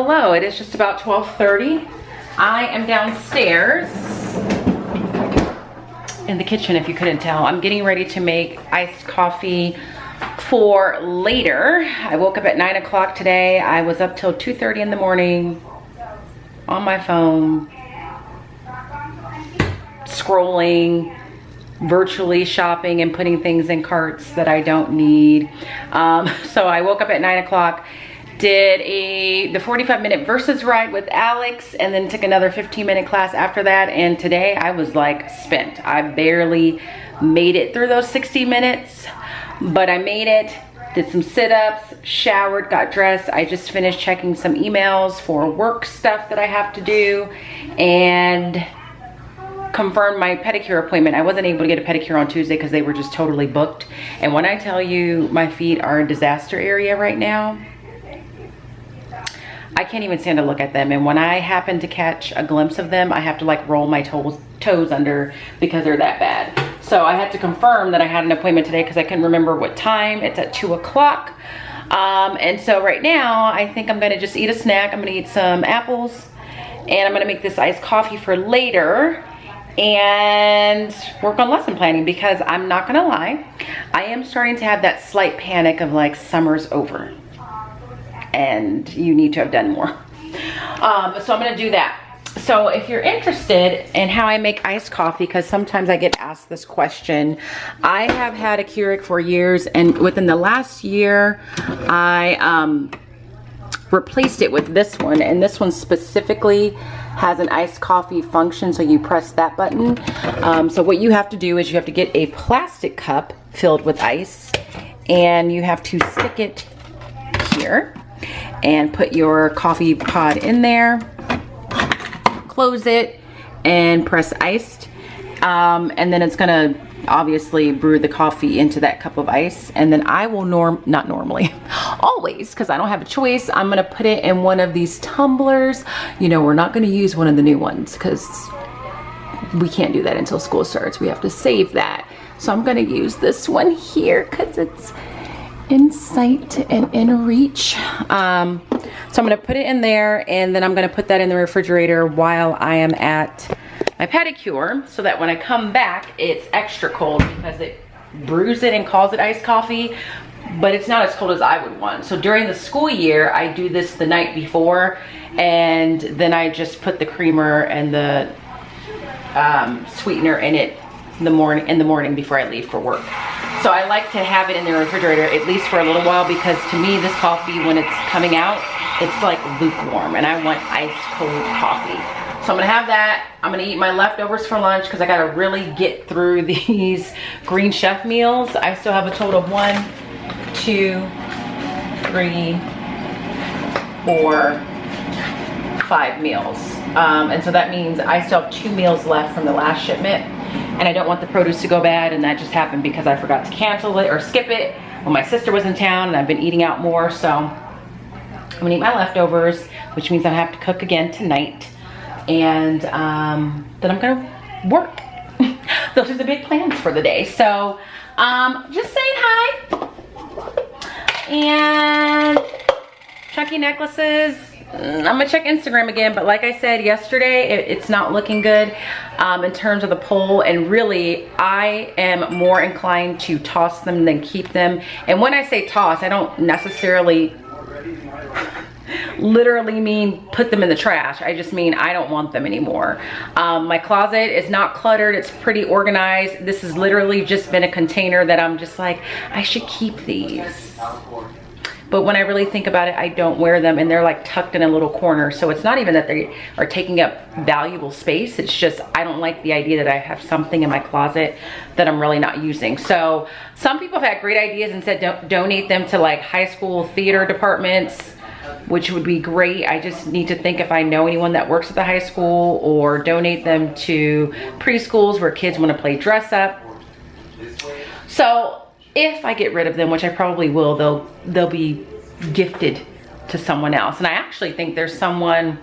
hello. It is just about 12:30. I am downstairs in the kitchen, if you couldn't tell. I'm getting ready to make iced coffee for later. I woke up at 9 o'clock today. I was up till 2:30 in the morning on my phone, scrolling, virtually shopping and putting things in carts that I don't need. So I woke up at 9 o'clock, did the 45-minute versus ride with Alex, and then took another 15-minute class after that. And today I was like spent. I barely made it through those 60 minutes, but I made it. Did some sit-ups, showered, got dressed. I just finished checking some emails for work stuff that I have to do, and confirmed my pedicure appointment. I wasn't able to get a pedicure on Tuesday because they were just totally booked. And when I tell you my feet are a disaster area right now, I can't even stand to look at them. And when I happen to catch a glimpse of them, I have to like roll my toes under because they're that bad. So I had to confirm that I had an appointment today because I couldn't remember what time. It's at 2 o'clock. And so right now, I think I'm gonna just eat a snack. I'm gonna eat some apples, and I'm gonna make this iced coffee for later and work on lesson planning, because I'm not gonna lie, I am starting to have that slight panic of like, summer's over and you need to have done more. So I'm gonna do that. So if you're interested in how I make iced coffee, because sometimes I get asked this question, I have had a Keurig for years, and within the last year, I replaced it with this one, and this one specifically has an iced coffee function, so you press that button. So what you have to do is you have to get a plastic cup filled with ice, and you have to stick it here and put your coffee pod in there, close it, and press iced, and then it's gonna obviously brew the coffee into that cup of ice. And then I will not normally, always, because I don't have a choice, I'm gonna put it in one of these tumblers. You know, we're not gonna use one of the new ones because we can't do that until school starts. We have to save that. So I'm gonna use this one here because it's in sight and in reach. So I'm gonna put it in there, and then I'm gonna put that in the refrigerator while I am at my pedicure, so that when I come back, it's extra cold, because it brews it and calls it iced coffee, but it's not as cold as I would want. So during the school year, I do this the night before, and then I just put the creamer and the sweetener in it in the morning before I leave for work. So I like to have it in the refrigerator at least for a little while, because to me, this coffee, when it's coming out, it's like lukewarm, and I want ice cold coffee. So I'm gonna have that. I'm gonna eat my leftovers for lunch, because I gotta really get through these Green Chef meals. I still have a total of 1, 2, 3, 4, 5 meals. And so that means I still have 2 meals left from the last shipment, and I don't want the produce to go bad. And that just happened because I forgot to cancel it or skip it when my sister was in town, and I've been eating out more. So I'm gonna eat my leftovers, which means I have to cook again tonight. And then I'm gonna work. Those are the big plans for the day. So just saying hi. And chunky necklaces. I'm gonna check Instagram again, but like I said yesterday, it's not looking good in terms of the poll, and really I am more inclined to toss them than keep them. And when I say toss, I don't necessarily literally mean put them in the trash. I just mean I don't want them anymore. My closet is not cluttered, it's pretty organized. This has literally just been a container that I'm just like, I should keep these. But when I really think about it, I don't wear them, and they're like tucked in a little corner. So it's not even that they are taking up valuable space. It's just, I don't like the idea that I have something in my closet that I'm really not using. So some people have had great ideas and said don't donate them to like high school theater departments, which would be great. I just need to think if I know anyone that works at the high school, or donate them to preschools where kids want to play dress up. So if I get rid of them, which I probably will, they'll be gifted to someone else. And I actually think there's someone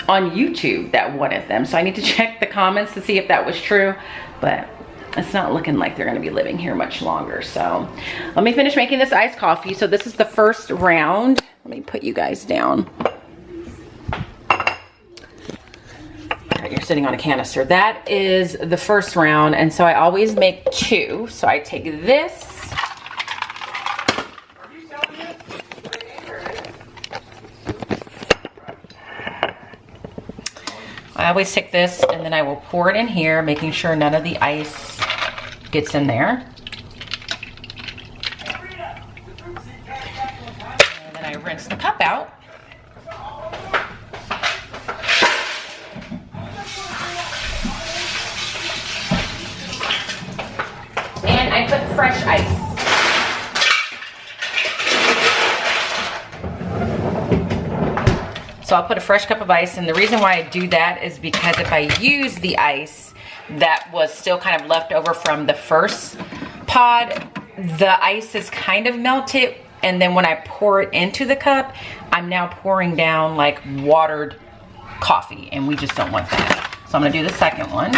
on YouTube that wanted them. So I need to check the comments to see if that was true, but it's not looking like they're gonna be living here much longer. So let me finish making this iced coffee. So this is the first round. Let me put you guys down. sitting on a canister. That is the first round, and so I always make 2. So I take this. I always take this, and then I will pour it in here, making sure none of the ice gets in there. And then I rinse the cup out. And I put fresh ice. So I'll put a fresh cup of ice, and the reason why I do that is because if I use the ice that was still kind of left over from the first pod, the ice is kind of melted, and then when I pour it into the cup, I'm now pouring down like watered coffee, and we just don't want that. So I'm gonna do the second one.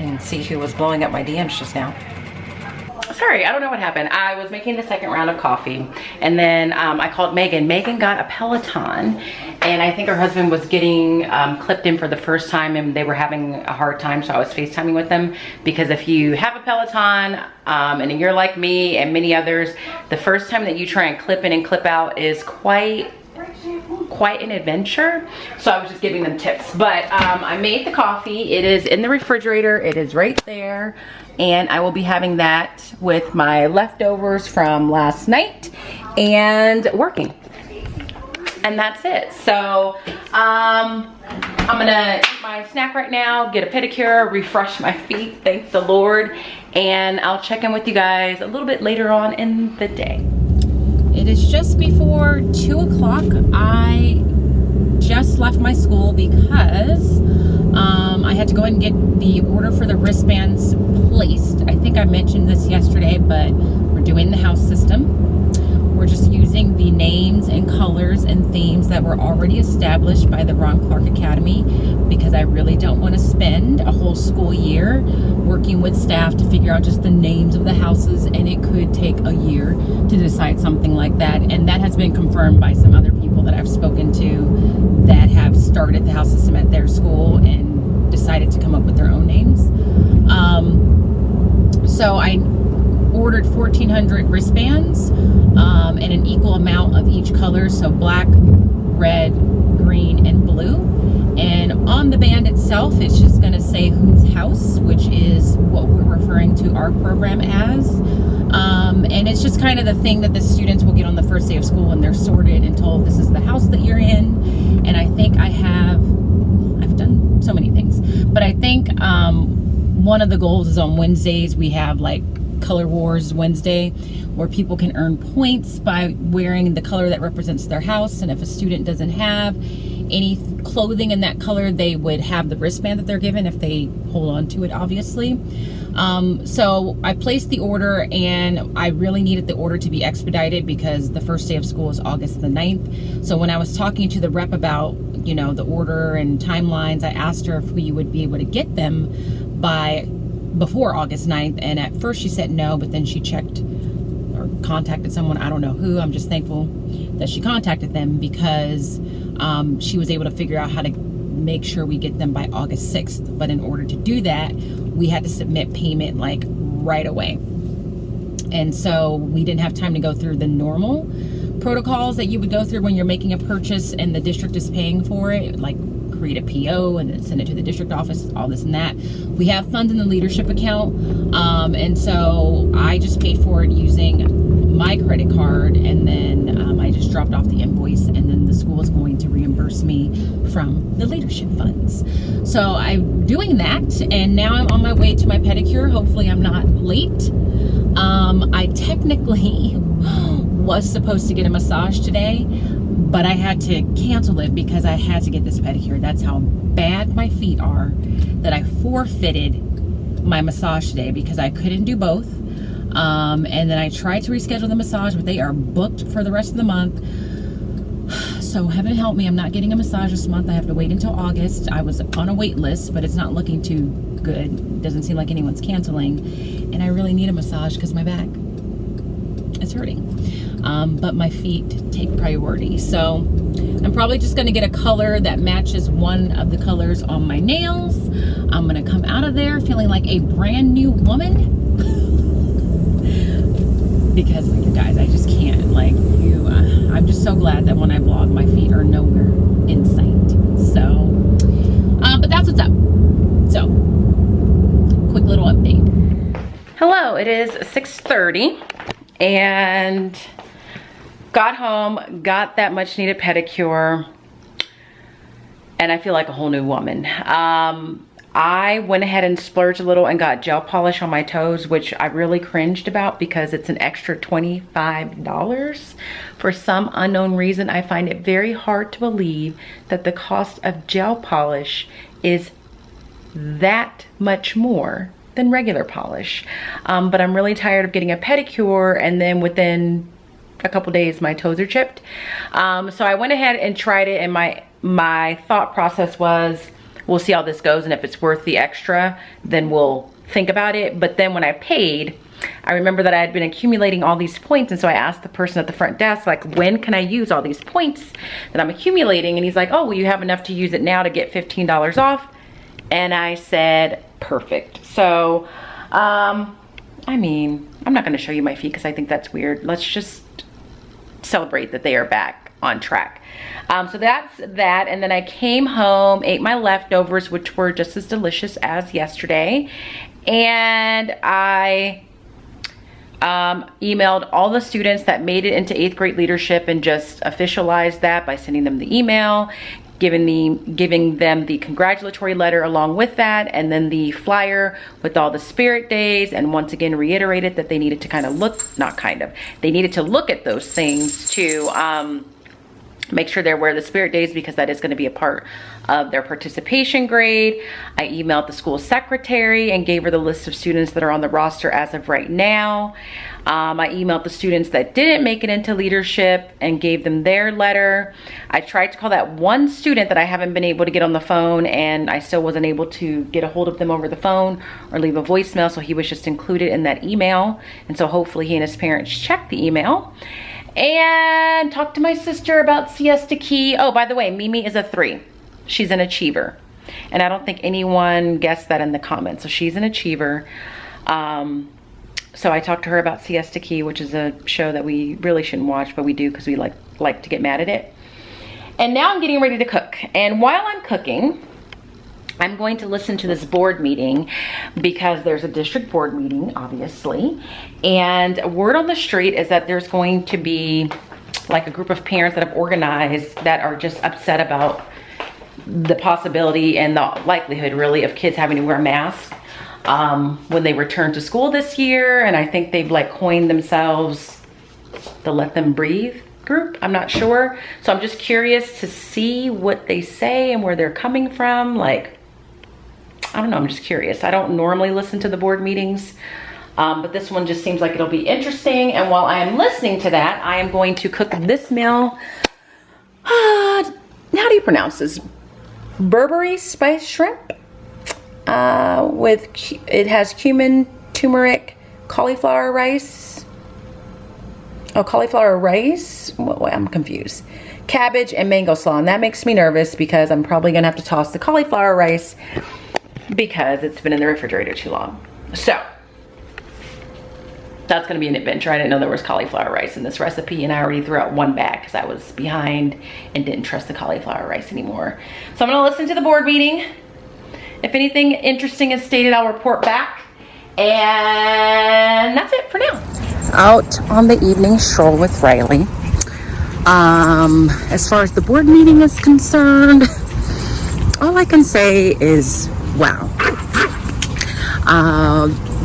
And see who was blowing up my DMs just now. Sorry, I don't know what happened. I was making the second round of coffee, and then I called Megan. Megan got a Peloton, and I think her husband was getting clipped in for the first time, and they were having a hard time, so I was FaceTiming with them, because if you have a Peloton, and you're like me and many others, the first time that you try and clip in and clip out is quite an adventure. So I was just giving them tips. But I made the coffee. It is in the refrigerator. It is right there. And I will be having that with my leftovers from last night and working. And that's it. So I'm gonna eat my snack right now, get a pedicure, refresh my feet, thank the Lord, and I'll check in with you guys a little bit later on in the day. It is just before 2 o'clock. I just left my school because I had to go ahead and get the order for the wristbands placed. I think I mentioned this yesterday, but we're doing the house system. We're just using the names and colors and themes that were already established by the Ron Clark Academy, because I really don't want to spend a whole school year working with staff to figure out just the names of the houses, and it could take a year to decide something like that. And that has been confirmed by some other people that I've spoken to that have started the house system at their school and decided to come up with their own names. So I ordered 1,400 wristbands and an equal amount of each color, so black, red, green, and blue. And on the band itself, it's just going to say whose house, which is what we're referring to our program as. And it's just kind of the thing that the students will get on the first day of school when they're sorted and told this is the house that you're in. And I think I've done so many things, but I think one of the goals is on Wednesdays we have like Color Wars Wednesday, where people can earn points by wearing the color that represents their house. And if a student doesn't have any clothing in that color, they would have the wristband that they're given if they hold on to it, obviously. So I placed the order, and I really needed the order to be expedited because the first day of school is August the 9th. So when I was talking to the rep about, you know, the order and timelines, I asked her if we would be able to get them before August 9th. And at first she said no, but then she checked or contacted someone, I don't know who. I'm just thankful that she contacted them, because she was able to figure out how to make sure we get them by August 6th. But in order to do that, we had to submit payment like right away. And so we didn't have time to go through the normal protocols that you would go through when you're making a purchase and the district is paying for it, like create a PO and then send it to the district office, all this and that. We have funds in the leadership account, and so I just paid for it using my credit card, and then I just dropped off the invoice, and then the school is going to reimburse me from the leadership funds. So I'm doing that, and now I'm on my way to my pedicure. Hopefully I'm not late. I technically was supposed to get a massage today, but I had to cancel it because I had to get this pedicure. That's how bad my feet are, that I forfeited my massage today because I couldn't do both. And then I tried to reschedule the massage, but they are booked for the rest of the month. So heaven help me, I'm not getting a massage this month. I have to wait until August. I was on a wait list, but it's not looking too good. It doesn't seem like anyone's canceling. And I really need a massage because my back. is hurting. But my feet take priority. So I'm probably just gonna get a color that matches one of the colors on my nails. I'm gonna come out of there feeling like a brand new woman. Because you guys, I just can't, like, I'm just so glad that when I vlog, my feet are nowhere in sight. So, but that's what's up. So, quick little update. Hello, it is 6:30 and got home, got that much needed pedicure, and I feel like a whole new woman. I went ahead and splurged a little and got gel polish on my toes, which I really cringed about because it's an extra $25. For some unknown reason, I find it very hard to believe that the cost of gel polish is that much more than regular polish. But I'm really tired of getting a pedicure and then within a couple days my toes are chipped. So I went ahead and tried it, and my thought process was, we'll see how this goes, and if it's worth the extra, then we'll think about it. But then when I paid, I remember that I had been accumulating all these points, and so I asked the person at the front desk, like, when can I use all these points that I'm accumulating? And he's like, oh, well, you have enough to use it now to get $15 off. And I said, perfect. So, I mean, I'm not gonna show you my feet because I think that's weird. Let's just celebrate that they are back on track. So that's that, and then I came home, ate my leftovers, which were just as delicious as yesterday, and I emailed all the students that made it into 8th grade leadership and just officialized that by sending them the email, giving them the congratulatory letter along with that, and then the flyer with all the spirit days, and once again reiterated that they needed to they needed to look at those things to make sure they're aware of the spirit days, because that is going to be a part of their participation grade. I emailed the school secretary and gave her the list of students that are on the roster as of right now. I emailed the students that didn't make it into leadership and gave them their letter. I tried to call that one student that I haven't been able to get on the phone, and I still wasn't able to get a hold of them over the phone or leave a voicemail, so he was just included in that email. And so hopefully he and his parents checked the email. And talked to my sister about Siesta Key. Oh, by the way, Mimi is a 3. She's an achiever. And I don't think anyone guessed that in the comments. So she's an achiever. So I talked to her about Siesta Key, which is a show that we really shouldn't watch, but we do because we like to get mad at it. And now I'm getting ready to cook. And while I'm cooking, I'm going to listen to this board meeting because there's a district board meeting, obviously. And word on the street is that there's going to be like a group of parents that have organized that are just upset about the possibility and the likelihood really of kids having to wear masks when they return to school this year. And I think they've like coined themselves the Let Them Breathe group. I'm not sure. So I'm just curious to see what they say and where they're coming from. Like, I don't know, I'm just curious. I don't normally listen to the board meetings, but this one just seems like it'll be interesting. And while I am listening to that, I am going to cook this meal. How do you pronounce this? Burberry spice shrimp. It has cumin, turmeric, cauliflower rice. Oh, cauliflower rice? Wait, I'm confused. Cabbage and mango slaw. And that makes me nervous because I'm probably gonna have to toss the cauliflower rice because it's been in the refrigerator too long. So that's gonna be an adventure. I didn't know there was cauliflower rice in this recipe, and I already threw out one bag because I was behind and didn't trust the cauliflower rice anymore. So I'm gonna listen to the board meeting. If anything interesting is stated, I'll report back. And that's it for now. Out on the evening stroll with Riley. As far as the board meeting is concerned, all I can say is, wow.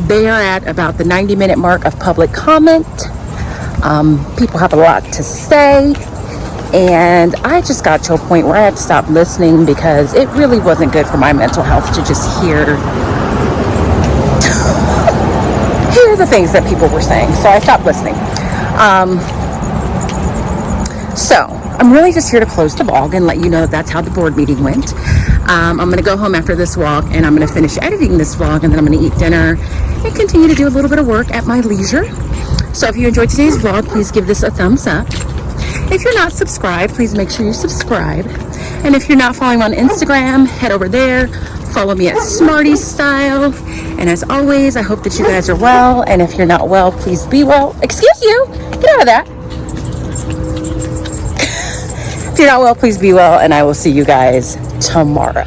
They are at about the 90-minute mark of public comment. People have a lot to say. And I just got to a point where I had to stop listening because it really wasn't good for my mental health to just hear the things that people were saying. So I stopped listening. So I'm really just here to close the vlog and let you know that that's how the board meeting went. I'm going to go home after this vlog and I'm going to finish editing this vlog, and then I'm going to eat dinner and continue to do a little bit of work at my leisure. So if you enjoyed today's vlog, please give this a thumbs up. If you're not subscribed, please make sure you subscribe. And if you're not following me on Instagram, head over there. Follow me at Smarty Style. And as always, I hope that you guys are well. And if you're not well, please be well. Excuse you. Get out of that. If you're not well, please be well. And I will see you guys tomorrow.